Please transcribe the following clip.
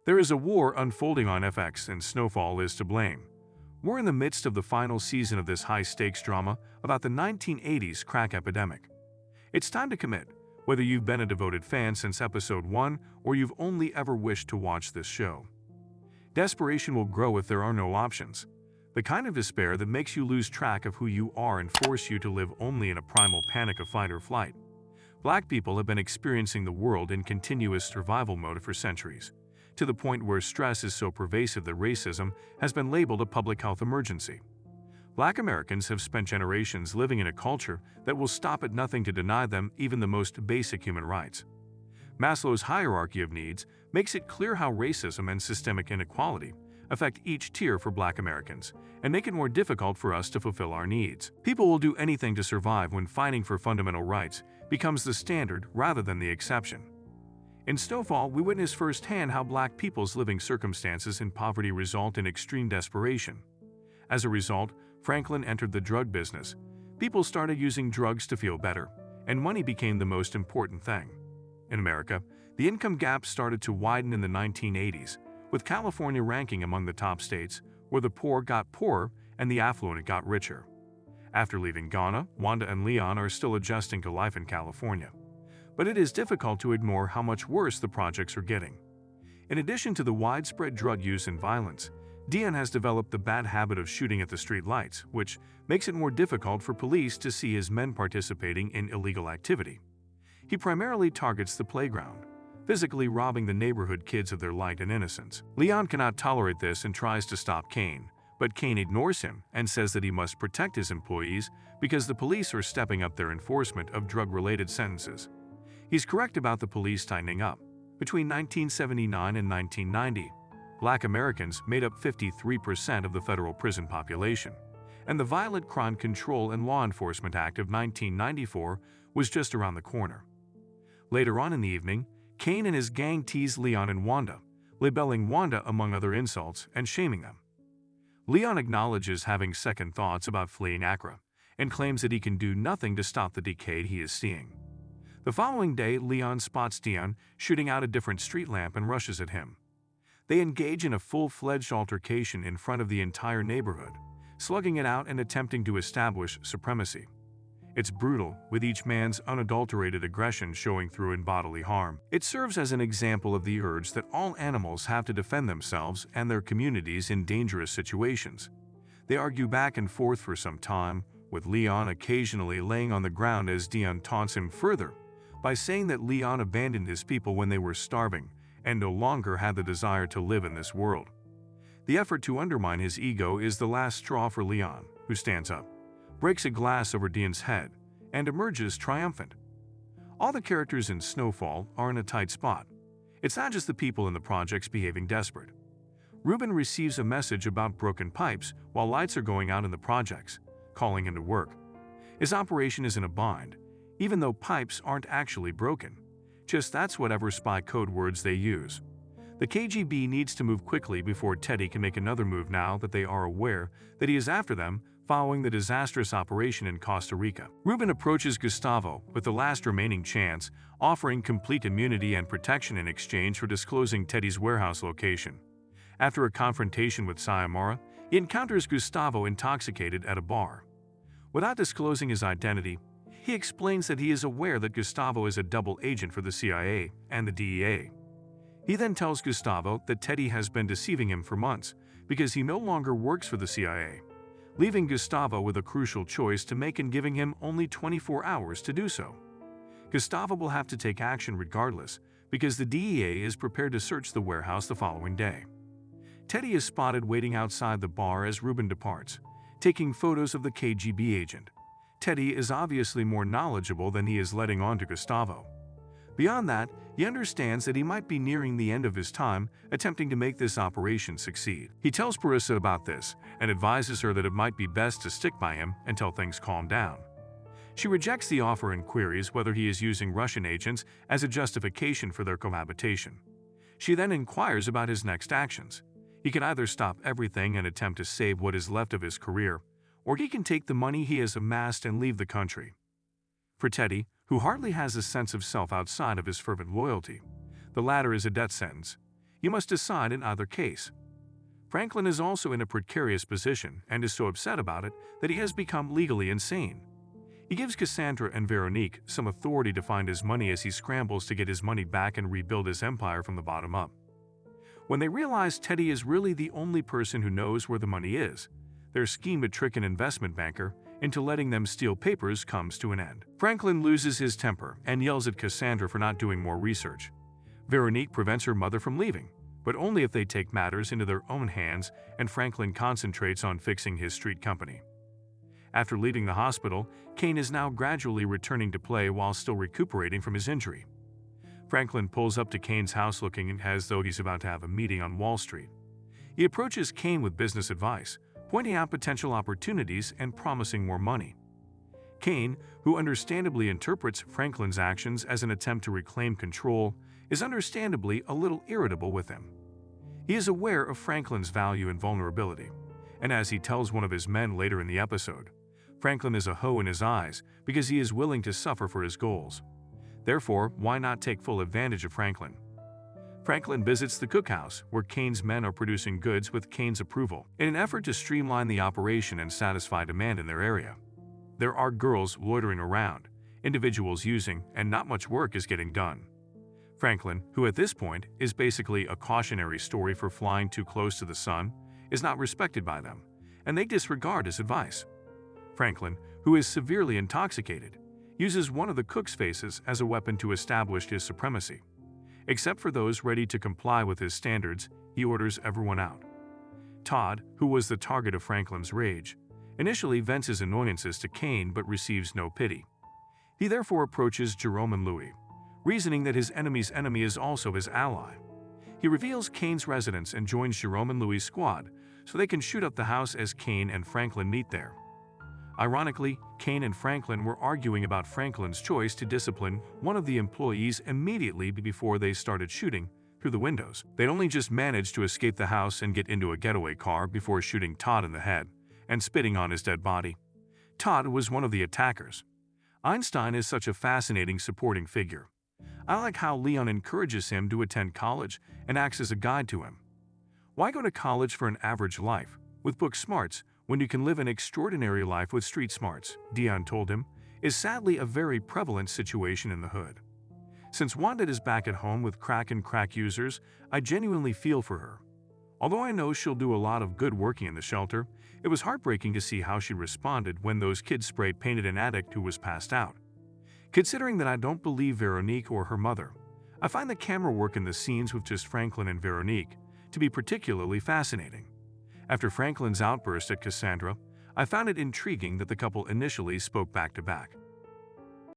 There is a war unfolding on FX and Snowfall is to blame. We're in the midst of the final season of this high-stakes drama about the 1980s crack epidemic. It's time to commit, whether you've been a devoted fan since episode 1 or you've only ever wished to watch this show. Desperation will grow if there are no options. The kind of despair that makes you lose track of who you are and force you to live only in a primal panic of fight or flight. Black people have been experiencing the world in continuous survival mode for centuries, to the point where stress is so pervasive that racism has been labeled a public health emergency. Black Americans have spent generations living in a culture that will stop at nothing to deny them even the most basic human rights. Maslow's hierarchy of needs makes it clear how racism and systemic inequality affect each tier for Black Americans and make it more difficult for us to fulfill our needs. People will do anything to survive when fighting for fundamental rights becomes the standard rather than the exception. In Snowfall, we witness firsthand how Black people's living circumstances in poverty result in extreme desperation. As a result, Franklin entered the drug business. People started using drugs to feel better, and money became the most important thing. In America, the income gap started to widen in the 1980s, with California ranking among the top states where the poor got poorer and the affluent got richer. After leaving Ghana, Wanda and Leon are still adjusting to life in California. But it is difficult to ignore how much worse the projects are getting. In addition to the widespread drug use and violence, Dion has developed the bad habit of shooting at the street lights, which makes it more difficult for police to see his men participating in illegal activity. He primarily targets the playground, physically robbing the neighborhood kids of their light and innocence. Leon cannot tolerate this and tries to stop Kane, but Kane ignores him and says that he must protect his employees because the police are stepping up their enforcement of drug-related sentences. He's correct about the police tightening up. Between 1979 and 1990, Black Americans made up 53% of the federal prison population, and the Violent Crime Control and Law Enforcement Act of 1994 was just around the corner. Later on in the evening, Kane and his gang tease Leon and Wanda, labeling Wanda among other insults and shaming them. Leon acknowledges having second thoughts about fleeing Accra and claims that he can do nothing to stop the decay he is seeing. The following day, Leon spots Dion shooting out a different street lamp and rushes at him. They engage in a full-fledged altercation in front of the entire neighborhood, slugging it out and attempting to establish supremacy. It's brutal, with each man's unadulterated aggression showing through in bodily harm. It serves as an example of the urge that all animals have to defend themselves and their communities in dangerous situations. They argue back and forth for some time, with Leon occasionally laying on the ground as Dion taunts him further by saying that Leon abandoned his people when they were starving and no longer had the desire to live in this world. The effort to undermine his ego is the last straw for Leon, who stands up, breaks a glass over Dion's head, and emerges triumphant. All the characters in Snowfall are in a tight spot. It's not just the people in the projects behaving desperate. Ruben receives a message about broken pipes while lights are going out in the projects, calling him to work. His operation is in a bind, even though pipes aren't actually broken. Just that's whatever spy code words they use. The KGB needs to move quickly before Teddy can make another move now that they are aware that he is after them following the disastrous operation in Costa Rica. Ruben approaches Gustavo with the last remaining chance, offering complete immunity and protection in exchange for disclosing Teddy's warehouse location. After a confrontation with Sayamara, he encounters Gustavo intoxicated at a bar. Without disclosing his identity, he explains that he is aware that Gustavo is a double agent for the CIA and the DEA. He then tells Gustavo that Teddy has been deceiving him for months because he no longer works for the CIA, leaving Gustavo with a crucial choice to make and giving him only 24 hours to do so. Gustavo will have to take action regardless because the DEA is prepared to search the warehouse the following day. Teddy is spotted waiting outside the bar as Ruben departs, taking photos of the KGB agent. Teddy is obviously more knowledgeable than he is letting on to Gustavo. Beyond that, he understands that he might be nearing the end of his time attempting to make this operation succeed. He tells Parissa about this and advises her that it might be best to stick by him until things calm down. She rejects the offer and queries whether he is using Russian agents as a justification for their cohabitation. She then inquires about his next actions. He can either stop everything and attempt to save what is left of his career, or he can take the money he has amassed and leave the country. For Teddy, who hardly has a sense of self outside of his fervent loyalty, the latter is a death sentence. You must decide in either case. Franklin is also in a precarious position and is so upset about it that he has become legally insane. He gives Cassandra and Veronique some authority to find his money as he scrambles to get his money back and rebuild his empire from the bottom up. When they realize Teddy is really the only person who knows where the money is, their scheme to trick an investment banker into letting them steal papers comes to an end. Franklin loses his temper and yells at Cassandra for not doing more research. Veronique prevents her mother from leaving, but only if they take matters into their own hands, and Franklin concentrates on fixing his street company. After leaving the hospital, Kane is now gradually returning to play while still recuperating from his injury. Franklin pulls up to Kane's house looking as though he's about to have a meeting on Wall Street. He approaches Kane with business advice, pointing out potential opportunities and promising more money. Kane, who understandably interprets Franklin's actions as an attempt to reclaim control, is understandably a little irritable with him. He is aware of Franklin's value and vulnerability, and as he tells one of his men later in the episode, Franklin is a hoe in his eyes because he is willing to suffer for his goals. Therefore, why not take full advantage of Franklin? Franklin visits the cookhouse where Kane's men are producing goods with Kane's approval in an effort to streamline the operation and satisfy demand in their area. There are girls loitering around, individuals using, and not much work is getting done. Franklin, who at this point is basically a cautionary story for flying too close to the sun, is not respected by them, and they disregard his advice. Franklin, who is severely intoxicated, uses one of the cook's faces as a weapon to establish his supremacy. Except for those ready to comply with his standards, he orders everyone out. Todd, who was the target of Franklin's rage, initially vents his annoyances to Kane but receives no pity. He therefore approaches Jerome and Louis, reasoning that his enemy's enemy is also his ally. He reveals Kane's residence and joins Jerome and Louis' squad so they can shoot up the house as Kane and Franklin meet there. Ironically, Kane and Franklin were arguing about Franklin's choice to discipline one of the employees immediately before they started shooting through the windows. They'd only just managed to escape the house and get into a getaway car before shooting Todd in the head and spitting on his dead body. Todd was one of the attackers. Einstein is such a fascinating supporting figure. I like how Leon encourages him to attend college and acts as a guide to him. Why go to college for an average life with book smarts when you can live an extraordinary life with street smarts, Dion told him, is sadly a very prevalent situation in the hood. Since Wanda is back at home with crack and crack users, I genuinely feel for her. Although I know she'll do a lot of good working in the shelter, it was heartbreaking to see how she responded when those kids spray-painted an addict who was passed out. Considering that I don't believe Veronique or her mother, I find the camera work in the scenes with just Franklin and Veronique to be particularly fascinating. After Franklin's outburst at Cassandra, I found it intriguing that the couple initially spoke back-to-back.